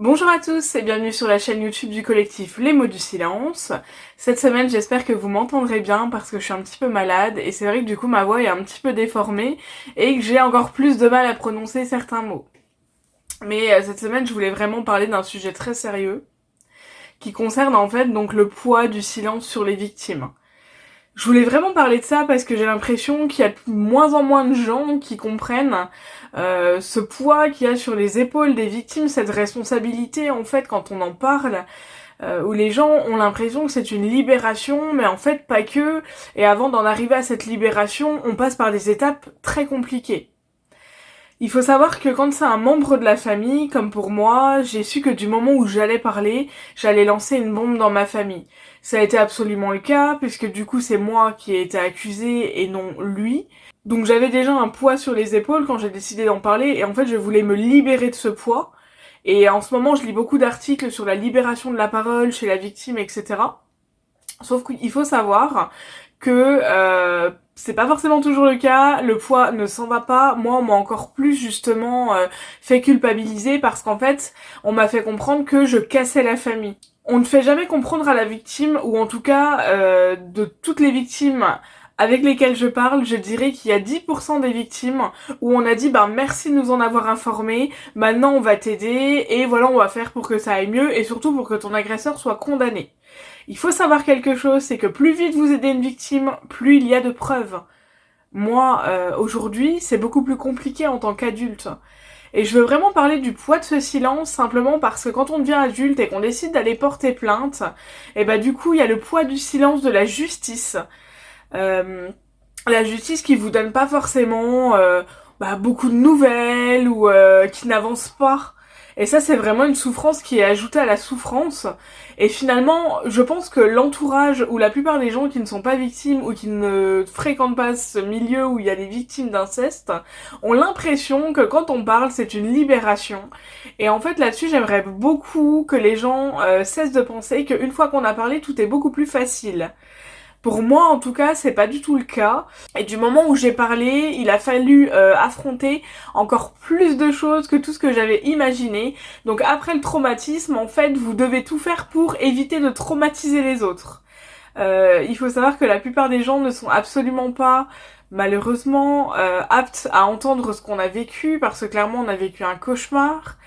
Bonjour à tous et bienvenue sur la chaîne YouTube du collectif Les Mots du Silence. Cette semaine, j'espère que vous m'entendrez bien parce que je suis un petit peu malade et c'est vrai que du coup ma voix est un petit peu déformée et que j'ai encore plus de mal à prononcer certains mots. Mais cette semaine, je voulais vraiment parler d'un sujet très sérieux qui concerne en fait donc le poids du silence sur les victimes. Je voulais vraiment parler de ça parce que j'ai l'impression qu'il y a de moins en moins de gens qui comprennent ce poids qu'il y a sur les épaules des victimes, cette responsabilité en fait quand on en parle, où les gens ont l'impression que c'est une libération, mais en fait pas que, et avant d'en arriver à cette libération, on passe par des étapes très compliquées. Il faut savoir que quand c'est un membre de la famille, comme pour moi, j'ai su que du moment où j'allais parler, j'allais lancer une bombe dans ma famille. Ça a été absolument le cas, puisque du coup c'est moi qui ai été accusée et non lui. Donc j'avais déjà un poids sur les épaules quand j'ai décidé d'en parler, et en fait je voulais me libérer de ce poids. Et en ce moment je lis beaucoup d'articles sur la libération de la parole chez la victime, etc. Sauf qu'il faut savoir que c'est pas forcément toujours le cas, le poids ne s'en va pas. Moi, on m'a encore plus justement fait culpabiliser parce qu'en fait, on m'a fait comprendre que je cassais la famille. On ne fait jamais comprendre à la victime, ou en tout cas de toutes les victimes avec lesquelles je parle, je dirais qu'il y a 10% des victimes où on a dit bah merci de nous en avoir informé, maintenant on va t'aider et voilà on va faire pour que ça aille mieux et surtout pour que ton agresseur soit condamné. Il faut savoir quelque chose, c'est que plus vite vous aidez une victime, plus il y a de preuves. Moi, aujourd'hui, c'est beaucoup plus compliqué en tant qu'adulte. Et je veux vraiment parler du poids de ce silence, simplement parce que quand on devient adulte et qu'on décide d'aller porter plainte, et bah du coup, il y a le poids du silence de la justice. Euh, la justice qui vous donne pas forcément beaucoup de nouvelles ou qui n'avance pas. Et ça, c'est vraiment une souffrance qui est ajoutée à la souffrance. Et finalement, je pense que l'entourage ou la plupart des gens qui ne sont pas victimes ou qui ne fréquentent pas ce milieu où il y a des victimes d'inceste ont l'impression que quand on parle, c'est une libération. Et en fait, là-dessus, j'aimerais beaucoup que les gens cessent de penser qu'une fois qu'on a parlé, tout est beaucoup plus facile. Pour moi, en tout cas, c'est pas du tout le cas. Et du moment où j'ai parlé, il a fallu affronter encore plus de choses que tout ce que j'avais imaginé. Donc après le traumatisme, en fait, vous devez tout faire pour éviter de traumatiser les autres. Il faut savoir que la plupart des gens ne sont absolument pas, malheureusement, aptes à entendre ce qu'on a vécu, parce que clairement, on a vécu un cauchemar.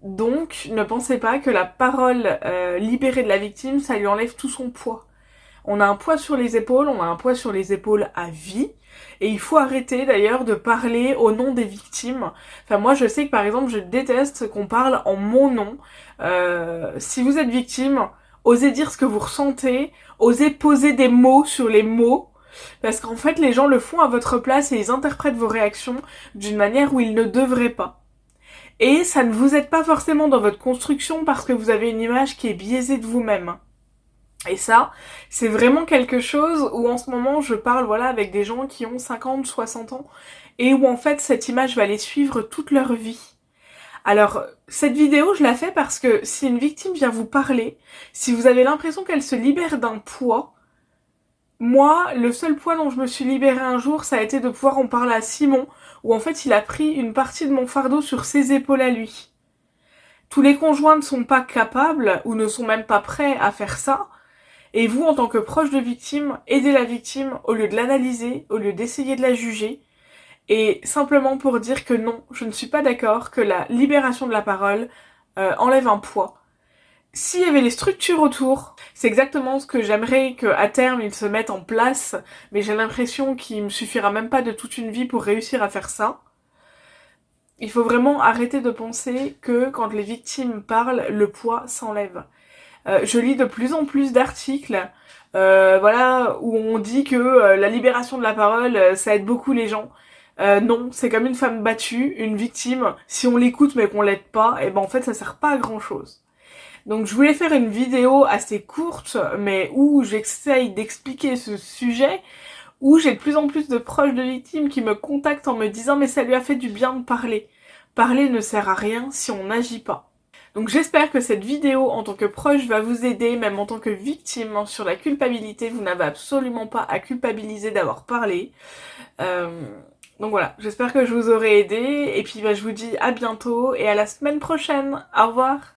Donc, ne pensez pas que la parole libérée de la victime, ça lui enlève tout son poids. On a un poids sur les épaules, on a un poids sur les épaules à vie. Et il faut arrêter d'ailleurs de parler au nom des victimes. Enfin moi je sais que par exemple je déteste qu'on parle en mon nom. Si vous êtes victime, osez dire ce que vous ressentez, osez poser des mots sur les mots. Parce qu'en fait les gens le font à votre place et ils interprètent vos réactions d'une manière où ils ne devraient pas. Et ça ne vous aide pas forcément dans votre construction parce que vous avez une image qui est biaisée de vous-même. Et ça, c'est vraiment quelque chose où en ce moment je parle voilà avec des gens qui ont 50, 60 ans et où en fait cette image va les suivre toute leur vie. Alors, cette vidéo, je la fais parce que si une victime vient vous parler, si vous avez l'impression qu'elle se libère d'un poids, moi, le seul poids dont je me suis libérée un jour, ça a été de pouvoir en parler à Simon, où en fait il a pris une partie de mon fardeau sur ses épaules à lui. Tous les conjoints ne sont pas capables ou ne sont même pas prêts à faire ça. Et vous, en tant que proche de victime, aidez la victime au lieu de l'analyser, au lieu d'essayer de la juger. Et simplement pour dire que non, je ne suis pas d'accord que la libération de la parole enlève un poids. S'il y avait les structures autour, c'est exactement ce que j'aimerais qu'à terme ils se mettent en place, mais j'ai l'impression qu'il me suffira même pas de toute une vie pour réussir à faire ça. Il faut vraiment arrêter de penser que quand les victimes parlent, le poids s'enlève. Je lis de plus en plus d'articles voilà, où on dit que la libération de la parole, ça aide beaucoup les gens. Non, c'est comme une femme battue, une victime, si on l'écoute mais qu'on l'aide pas, et ben en fait ça sert pas à grand chose. Donc je voulais faire une vidéo assez courte, mais où j'essaye d'expliquer ce sujet, où j'ai de plus en plus de proches de victimes qui me contactent en me disant mais ça lui a fait du bien de parler. Parler ne sert à rien si on n'agit pas. Donc j'espère que cette vidéo en tant que proche va vous aider, même en tant que victime, hein, sur la culpabilité. Vous n'avez absolument pas à culpabiliser d'avoir parlé. Euh, Donc voilà, j'espère que je vous aurai aidé et puis bah, je vous dis à bientôt et à la semaine prochaine. Au revoir.